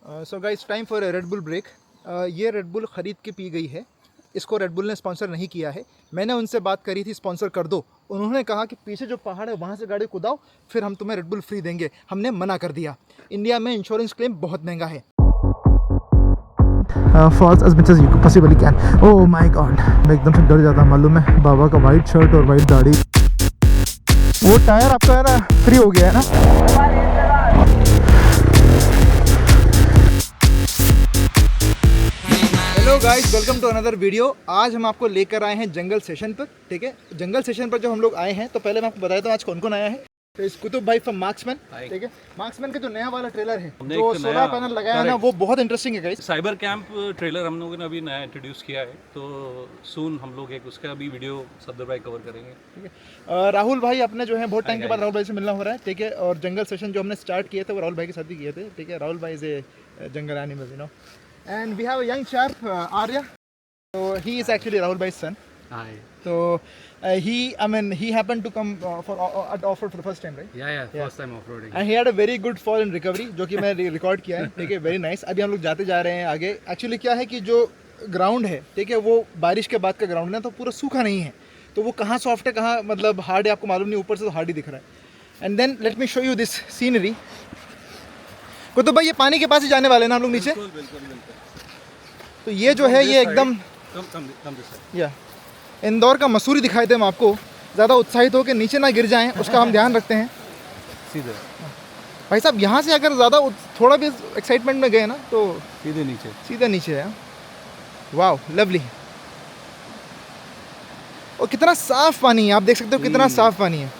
So guys time for Red Bull break. ये Red Bull ख़रीद के पी गई है। इसको रेड बुल ने स्पॉन्सर नहीं किया है। मैंने उनसे बात करी थी स्पॉन्सर कर दो, उन्होंने कहा कि पीछे जो पहाड़ है वहाँ से गाड़ी कुदाओ फिर हम तुम्हें रेड बुल फ्री देंगे। हमने मना कर दिया। इंडिया में इंश्योरेंस क्लेम बहुत महंगा है। Falls as much as you possibly can. Oh my God, मैं एकदम से डर जाता, मालूम है। बाबा का वाइट शर्ट और वाइट दाढ़ी। वो टायर आपका है ना फ्री हो गया है ना। Hello guys, welcome to another video. आज हम आपको लेकर आए हैं जंगल सेशन पर। ठीक है, जंगल सेशन पर जब हम लोग आए हैं तो पहले मैं आपको बताया था आज कौन कौन आया है। तो इस कुतुब भाई फ्रॉम मार्क्समैन। ठीक है, मार्क्समैन का जो नया वाला ट्रेलर है जो सोलर पैनल लगाया है ना, वो बहुत इंटरेस्टिंग है गाइस। साइबर कैंप ट्रेलर हम लोगों ने अभी नया इंट्रोड्यूस किया है, तो सून हम लोग एक उसका भी वीडियो सफदर भाई कवर करेंगे। ठीक है, राहुल भाई अपने जो है बहुत टाइम के बाद राहुल भाई से मिलना हो रहा है। ठीक है, और जंगल सेशन जो हमने स्टार्ट किए थे वो राहुल भाई के साथ ही किए थे। ठीक है, राहुल भाई is a jungle animal, you know. And we have a young chap Arya. So he is actually Rahul bhai's son. Hi. So he happened to come for at off-road for the first time, right? Yeah, first time off-roading. And he had a very good fall in recovery, जो कि मैं record किया है। ठीक है, very nice. अभी हम लोग जाते जा रहे हैं आगे। एक्चुअली क्या है कि जो ग्राउंड है, ठीक है, वो बारिश के बाद का ग्राउंड है, तो पूरा सूखा नहीं है। तो वो कहाँ सॉफ्ट है कहाँ मतलब हार्ड है आपको मालूम नहीं, ऊपर से तो हार्ड ही दिख रहा है। And then let me show you this scenery. Qutub भाई ये पानी के पास ही जाने वाले हैं ना हम लोग नीचे। बिल्कुल। तो ये जो है ये एकदम या इंदौर का मसूरी दिखाई दे हम आपको। ज़्यादा उत्साहित हो के नीचे ना गिर जाएं, उसका हम ध्यान रखते हैं। सीधे भाई साहब यहाँ से अगर ज़्यादा थोड़ा भी एक्साइटमेंट में गए ना तो सीधे नीचे है। वाह लवली। और कितना साफ़ पानी है, आप देख सकते हो कितना साफ़ पानी है।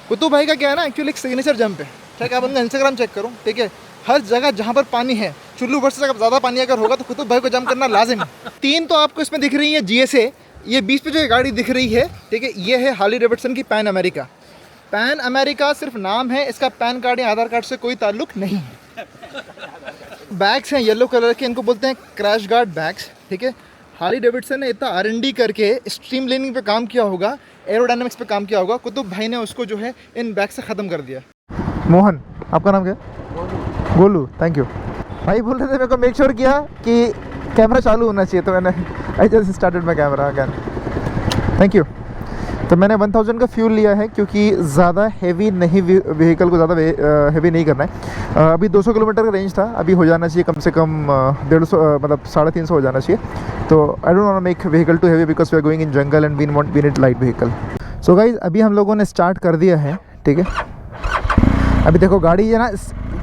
कुतुब भाई का क्या है ना, एक्चुअली एक सिग्नेचर जंप है। ठीक है, आप उनका इंस्टाग्राम चेक करो। ठीक है, हर जगह जहाँ पर पानी है, चुल्लू भर से ज़्यादा पानी अगर होगा तो कुतुब भाई को जंप करना लाजिम है। 3 तो आपको इसमें दिख रही है GSA। ये बीच पे जो गाड़ी दिख रही है, ठीक है, ये है हार्ली डेविडसन की पैन अमेरिका। पैन अमेरिका सिर्फ नाम है, इसका पैन कार्ड या आधार कार्ड से कोई ताल्लुक नहीं है। बैग्स हैं येलो कलर के, इनको बोलते हैं क्रैश गार्ड बैग्स। ठीक है, हार्ली डेविडसन ने इतना R&D करके स्ट्रीम लाइनिंग पे काम किया होगा, एरोडायनामिक्स पे काम किया होगा। कुतुब भाई ने उसको जो है इन बैग से ख़त्म कर दिया। मोहन, आपका नाम क्या है? बोलू, थैंक यू। भाई बोल रहे थे मेरे को मेक श्योर किया कि कैमरा चालू होना चाहिए, तो मैंने I just started my camera again. Thank you. तो मैंने 1000 का फ्यूल लिया है क्योंकि ज़्यादा हैवी नहीं, व्हीकल को ज़्यादा हैवी नहीं करना है। अभी 200 किलोमीटर का रेंज था, अभी हो जाना चाहिए कम से कम 150 मतलब 350 हो जाना चाहिए। तो I don't want to make vehicle too heavy because we are going in jungle and we need light vehicle. So guys अभी हम लोगों ने स्टार्ट कर दिया है। ठीक है, अभी देखो गाड़ी है ना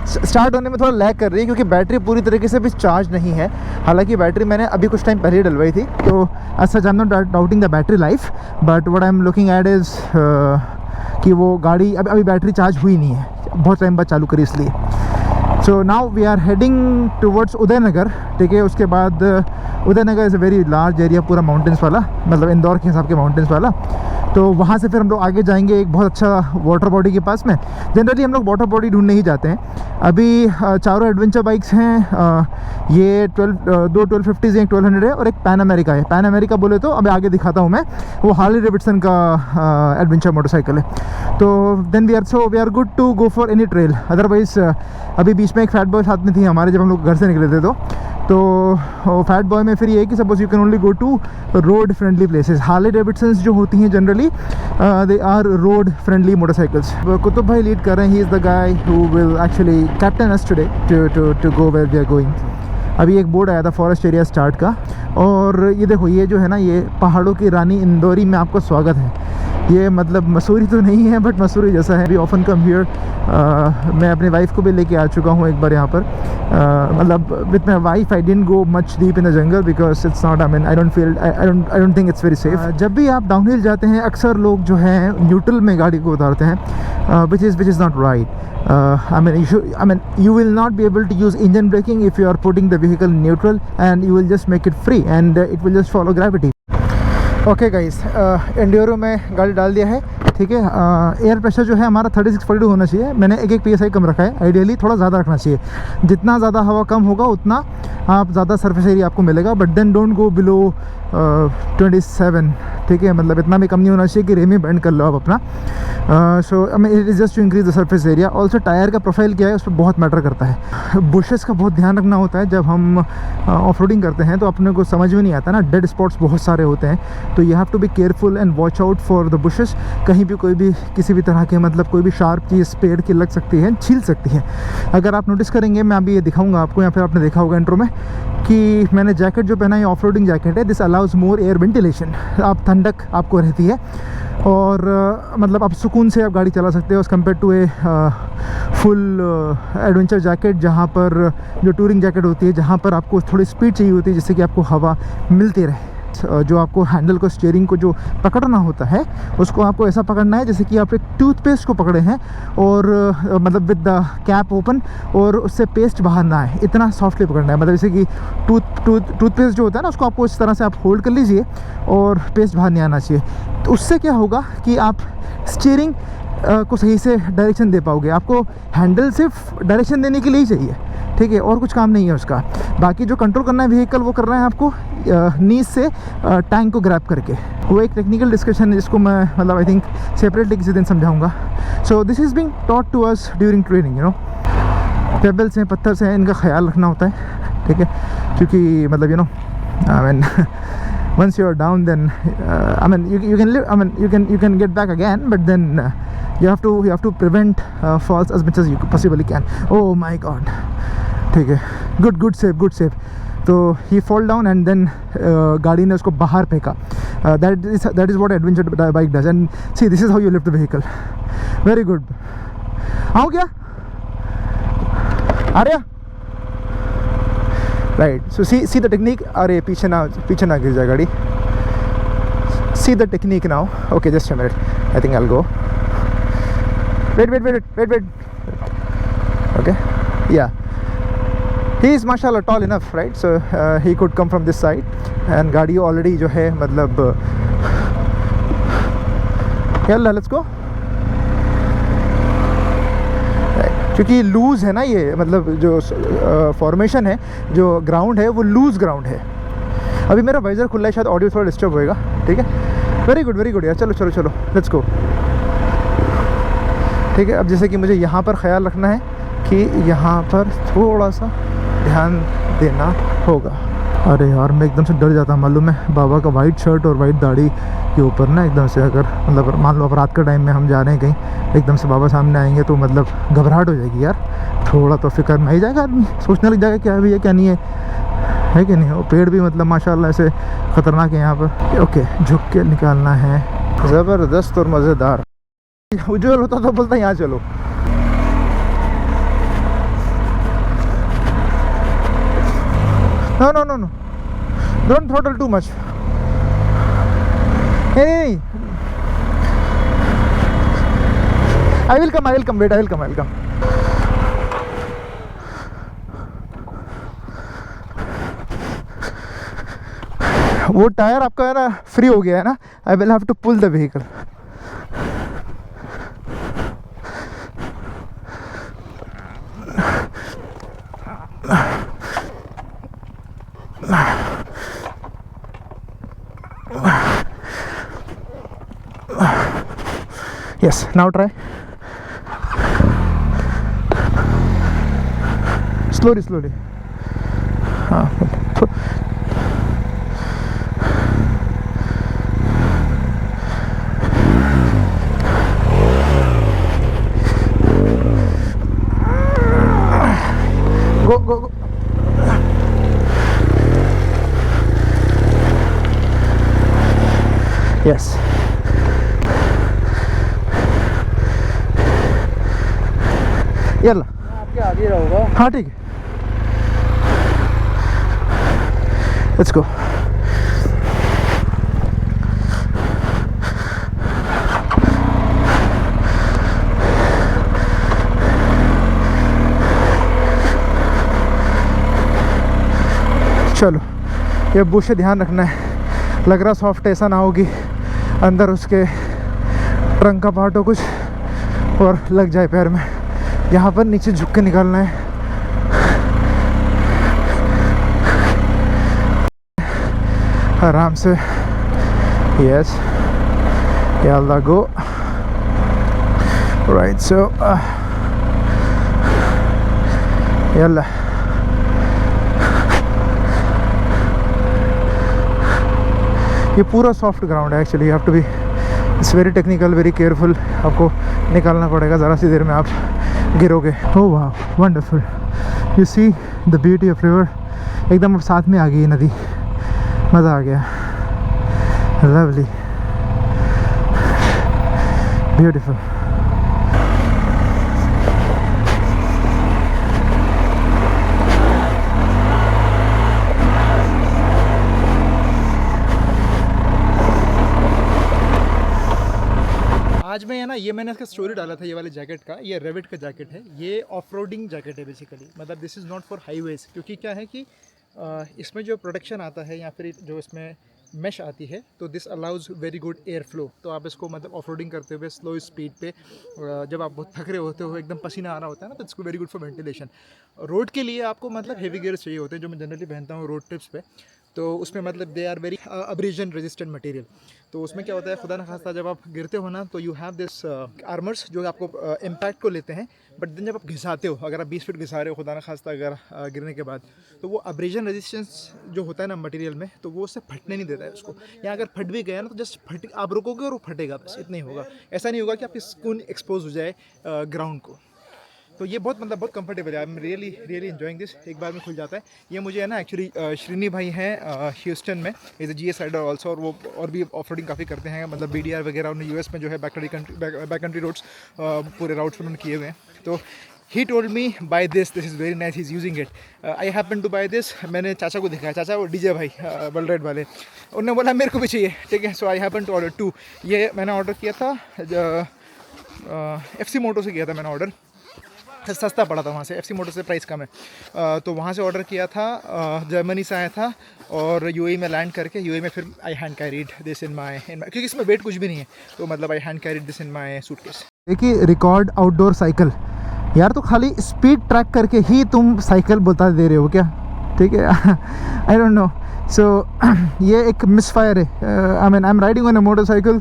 स्टार्ट होने में थोड़ा लैग कर रही है क्योंकि बैटरी पूरी तरीके से भी चार्ज नहीं है। हालांकि बैटरी मैंने अभी कुछ टाइम पहले डलवाई थी, तो ऐसा I am not doubting the battery life, but what I am looking at is कि वो गाड़ी अभी बैटरी चार्ज हुई नहीं है, बहुत टाइम बाद चालू करी इसलिए। So now we are heading towards Udaynagar. ठीक है, उसके बाद Udaynagar is a very large area, पूरा माउंटेन्स वाला, मतलब इंदौर के हिसाब के माउंटेन्स वाला। तो वहाँ से फिर हम लोग आगे जाएंगे एक बहुत अच्छा वाटर बॉडी के पास में। जनरली हम लोग वाटर बॉडी ढूंढने ही जाते हैं। अभी चारों एडवेंचर बाइक्स हैं। ये 2 1250 हैं, एक 1200 है और एक पैन अमेरिका है। पैन अमेरिका बोले तो अभी आगे दिखाता हूँ मैं, वो हार्ली डेविडसन का एडवेंचर मोटरसाइकिल है। तो then we are good to go for any trail. Otherwise अभी बीच में एक फैट बॉय साथ में थी हमारे, जब हम लोग घर से निकले थे तो फैट बॉय में फिर ये है कि suppose you can only go to road friendly places. Harley Davidsons जो होती हैं generally they are road friendly motorcycles. Qutub भाई लीड कर रहे हैं, he is the guy who will actually captain us today to go where we are going. अभी एक board आया था फॉरेस्ट एरिया स्टार्ट का, और ये देखो ये जो है ना, ये पहाड़ों की रानी इंदौरी में आपको स्वागत है। ये मतलब मसूरी तो नहीं है बट मसूरी जैसा है। We often come here. मैं अपनी वाइफ को भी लेके आ चुका हूँ एक बार यहाँ पर। मतलब with my wife I didn't go much deep in the jungle because it's not, I mean I don't think it's very safe. जब भी आप डाउनहिल जाते हैं अक्सर लोग जो हैं न्यूट्रल में गाड़ी को उतारते हैं, which is not right. I mean you will not be able to use engine braking if you are putting the vehicle neutral, and you will just make it free and it will just follow gravity. Okay guys, enduro में गाड़ी डाल दिया है। ठीक है, air pressure जो है हमारा 36-42 होना चाहिए। मैंने एक PSI कम रखा है, आइडियली थोड़ा ज़्यादा रखना चाहिए। जितना ज़्यादा हवा कम होगा उतना आप ज़्यादा सरफेस एरिया आपको मिलेगा, but then don't go below 27, ठीक है, मतलब इतना भी कम नहीं होना चाहिए कि रेमी बेंड कर लो आप अपना। So I mean it is just to increase the surface area. Also tyre का प्रोफाइल क्या है उस पर बहुत मैटर करता है। बुशेस का बहुत ध्यान रखना होता है जब हम ऑफ रोडिंग करते हैं, तो अपने को समझ में नहीं आता ना, डेड स्पॉट्स बहुत सारे होते हैं, तो you have to be careful and watch out for the bushes. कहीं भी कोई भी किसी भी तरह के मतलब कोई भी शार्प चीज़ पेड़ की लग सकती है, छील सकती है। अगर आप नोटिस करेंगे, मैं अभी ये दिखाऊंगा आपको, या फिर आपने देखा होगा इंट्रो में कि मैंने जैकेट जो पहना है ऑफ रोडिंग जैकेट है, this allows more air ventilation. आप ठंडक आपको रहती है और मतलब आप सुकून से आप गाड़ी चला सकते हो as compare to a full adventure jacket, जहाँ पर जो टूरिंग जैकेट होती है, जहाँ पर आपको थोड़ी स्पीड चाहिए होती है जिससे कि आपको हवा मिलती रहे। जो आपको हैंडल को, स्टीयरिंग को जो पकड़ना होता है, उसको आपको ऐसा पकड़ना है जैसे कि आप एक टूथपेस्ट को पकड़े हैं और मतलब विद द कैप ओपन, और उससे पेस्ट बाहर ना आए, इतना सॉफ्टली पकड़ना है। मतलब जैसे कि टूथपेस्ट जो होता है ना, उसको आपको इस तरह से आप होल्ड कर लीजिए और पेस्ट बाहर नहीं आना चाहिए। तो उससे क्या होगा कि आप स्टीयरिंग को सही से डायरेक्शन दे पाओगे। आपको हैंडल सिर्फ डायरेक्शन देने के लिए ही चाहिए, ठीक है, और कुछ काम नहीं है उसका। बाकी जो कंट्रोल करना है व्हीकल, वो करना है आपको नीज से टैंक को ग्रैब करके। वो एक टेक्निकल डिस्कशन है जिसको मैं मतलब आई थिंक सेपरेटली किसी दिन समझाऊंगा। So this is being taught to us during training, you know. Pebbles हैं, पत्थर से हैं, इनका ख्याल रखना होता है, ठीक है, क्योंकि मतलब you know I mean once you are down, then I mean you can live, I mean you can get back again, but then you have to prevent falls as much as you possibly can. Oh my god, ठीक है, good save. तो he fall down and then गाड़ी ने उसको बाहर फेंका। that is what adventure bike does, and see this is how you lift the vehicle. Very good. आओ क्या आ रहा, right. So see the technique. अरे पीछे ना गिर जाए गाड़ी। See the technique now. Okay, just a minute, I think I will go. Wait. Okay, yeah he is माशाल्लाह tall enough, right, so he could come from this side, and गाड़ी already जो है मतलब यल्ला लेट्स गो। क्योंकि loose है ना ये, मतलब जो फॉर्मेशन है, जो ग्राउंड है, वो लूज़ ग्राउंड है। अभी मेरा वाइज़र खुला है, शायद ऑडियो थोड़ा डिस्टर्ब होएगा, ठीक है। वेरी गुड यार, चलो लेट्स गो, ठीक है। अब जैसे कि मुझे यहाँ पर ख्याल रखना है कि यहाँ पर थोड़ा सा ध्यान देना होगा। अरे यार, मैं एकदम से डर जाता, मालूम है, बाबा का वाइट शर्ट और वाइट दाढ़ी के ऊपर ना एकदम से, अगर मतलब मान लो अब रात का टाइम में हम जा रहे हैं कहीं, एकदम से बाबा सामने आएंगे तो मतलब घबराहट हो जाएगी यार। थोड़ा तो फिक्र में ही जाएगा आदमी, सोचने लग जाएगा क्या है भैया क्या नहीं है कि नहीं। वो पेड़ भी मतलब माशाल्लाह ऐसे ख़तरनाक है यहाँ पर। ओके, झुक के निकालना है, ज़बरदस्त और मज़ेदार। उज्जवल होता तो बोलता यहाँ चलो। No. Don't throttle too much. Hey. I will come. Wait, I will come. वो टायर आपका है ना फ्री हो गया है ना। I will have to pull the vehicle. Yes, now try. Slowly. Go. Yes. Yalla आपके आगे रहूँगा। हाँ ठीक है, लेट्स गो। चलो, ये बुश से ध्यान रखना है, लग रहा सॉफ्ट ऐसा ना हो कि अंदर उसके ट्रंक का पार्ट हो कुछ और लग जाए पैर में। यहाँ पर नीचे झुक के निकालना है। आराम से. Yes. Yalla go. Right, so yalla. ये पूरा सॉफ्ट ग्राउंड है actually. You have to be, it's very technical, very careful. आपको निकालना पड़ेगा, ज़रा सी देर में आप गिरोगे. ओह वाह, wonderful. You see the beauty of river. एकदम अब साथ में आ गई नदी. मज़ा आ गया. Lovely, beautiful. आज मैं ना, ये मैंने इसका स्टोरी डाला था ये वाले जैकेट का. ये रेविट का जैकेट है. ये ऑफ रोडिंग जैकेट है बेसिकली. मतलब this is not for highways, क्योंकि क्या है कि इसमें जो प्रोटेक्शन आता है या फिर जो इसमें मैश आती है, तो this allows very good air flow. तो आप इसको मतलब ऑफ रोडिंग करते हुए स्लो स्पीड पे जब आप बहुत थक रहे होते हो, एकदम पसीना आ रहा होता है ना, तो इसको very good for ventilation. Road के लिए आपको मतलब हेवी गियर चाहिए होते हैं, जो मैं जनरली पहनता हूँ रोड ट्रिप्स पे. तो उसमें मतलब they are very abrasion resistant material. तो उसमें क्या होता है, खुदा न खास्ता जब आप गिरते हो ना, तो यू हैव दिस आर्मर्स जो आपको इम्पैक्ट को लेते हैं. बट देन जब आप घिसाते हो, अगर आप 20 फीट घिसा रहे हो खुदा न खास्ता अगर गिरने के बाद, तो वो अब्रेजन रेजिस्टेंस जो होता है ना मटेरियल में, तो वो उससे फटने नहीं देता है उसको. या अगर फट भी गया ना, तो जस्ट फट, आप रुकोगे और वो फटेगा, बस इतना ही होगा. ऐसा नहीं होगा कि आपकी स्किन एक्सपोज हो जाए ग्राउंड को. तो ये बहुत मतलब बहुत कंफर्टेबल है. I am really really enjoying this. एक बार में खुल जाता है. ये मुझे है ना एक्चुअली श्रीनी भाई हैं ह्यूस्टन में, is a GS rider also, और वो और भी ऑफ रोडिंग काफ़ी करते हैं. मतलब BDR वगैरह उन्होंने US में जो है बैक कंट्री रोड्स पूरे राउट्स पर उन्होंने किए हुए हैं. तो he told me buy this is very nice, he is using it. I happen to buy this. मैंने चाचा को दिखाया, चाचा वो DJ भाई वर्ल्ड राइड वाले, उन्होंने बोला मेरे को भी चाहिए. ठीक है, सो आई हैपन टू ऑर्डर 2. ये मैंने ऑर्डर किया था FC मोटो से किया था मैंने ऑर्डर. सस्ता पड़ा था वहाँ से. FC मोटो से प्राइस कम है. तो वहाँ से ऑर्डर किया था. जर्मनी से आया था और UAE में लैंड करके UAE में फिर I hand carried this in my, क्योंकि इसमें वेट कुछ भी नहीं है, तो मतलब I hand carried this in my suitcase. देखिए, रिकॉर्ड आउटडोर साइकिल. यार, तो खाली स्पीड ट्रैक करके ही तुम साइकिल बता दे रहे हो क्या? ठीक है. I don't know. सो ये एक मिसफायर है. I mean I am riding on a motorcycle,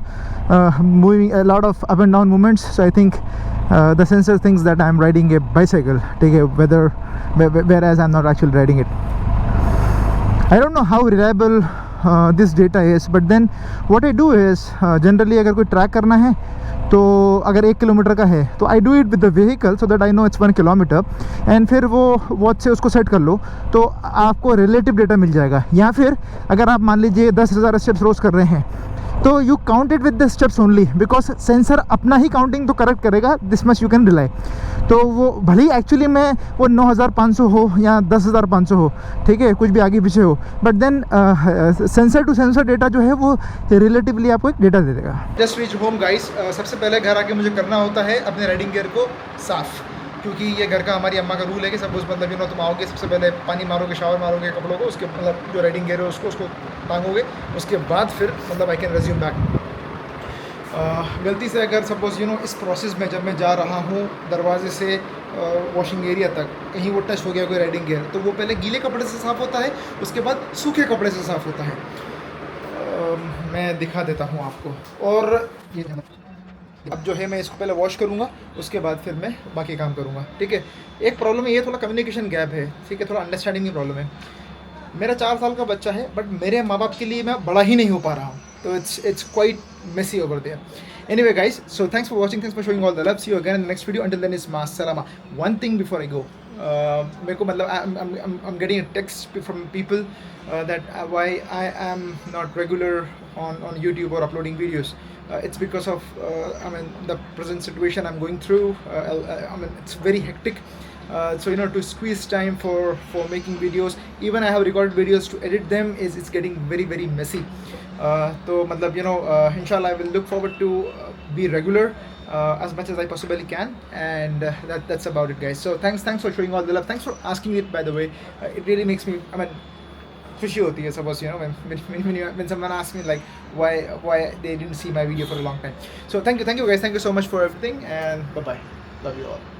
moving a lot of up and down movements. So I think the sensor thinks that I'm riding a bicycle. ठीक है, whereas I'm not actually riding it. I don't know how reliable this data is, but then what I do is generally अगर कोई track करना है, तो अगर 1 kilometre का है, तो I do it with the vehicle so that I know it's 1 kilometre. And फिर वो वॉच से उसको सेट कर लो, तो आपको रिलेटिव डेटा मिल जाएगा. या फिर अगर आप मान लीजिए 10,000 स्टेप्स रोज़ कर रहे हैं, तो you count it with the steps only, because sensor अपना ही काउंटिंग तो करेक्ट करेगा. This much you can rely. तो वो भले ही एक्चुअली में वो 9,500 हो या 10,500 हो, ठीक है, कुछ भी आगे पीछे हो, but then sensor to sensor data जो है वो रिलेटिवली आपको एक डेटा दे देगा. Just reach home guys. सबसे पहले घर आके मुझे करना होता है अपने राइडिंग गियर को साफ़, क्योंकि ये घर का हमारी अम्मा का रूल है कि सपोज मतलब तुम आओगे, सबसे पहले पानी मारोगे, शावर मारोगे कपड़ों को, उसके मतलब जो राइडिंग गियर है उसको टांगोगे, उसके बाद फिर मतलब आई कैन रेज्यूम बैक. गलती से अगर सपोज इस प्रोसेस में जब मैं जा रहा हूँ दरवाजे से वॉशिंग एरिया तक कहीं वो टच हो गया कोई राइडिंग गियर, तो वो पहले गीले कपड़े से साफ़ होता है, उसके बाद सूखे कपड़े से साफ़ होता है. मैं दिखा देता हूँ आपको. और ये अब जो है मैं इसको पहले वॉश करूँगा, उसके बाद फिर मैं बाकी काम करूँगा. ठीक है. एक प्रॉब्लम है, ये थोड़ा कम्युनिकेशन गैप है. ठीक है, थोड़ा अंडरस्टैंडिंग की प्रॉब्लम है. मेरा 4 साल का बच्चा है, बट मेरे माँ बाप के लिए मैं बड़ा ही नहीं हो पा रहा हूँ, तो it's quite messy over there. Anyway guys, so thanks for watching, thanks for showing all the love. See you again in the next video. Until then, is ma salama. One thing before I go, मेरे को मतलब I'm getting a text from people that why I am not regular on YouTube or uploading videos. It's because of the present situation I'm going through. It's very hectic. So to squeeze time for making videos, even I have recorded videos, to edit them it's getting very very messy. So मतलब inshallah I will look forward to be regular as much as I possibly can, and that's about it guys. So thanks for showing all the love, thanks for asking it, by the way. It really makes me, खुशी होती है suppose when someone asks me like why they didn't see my video for a long time. So thank you guys, thank you so much for everything, and bye bye, love you all.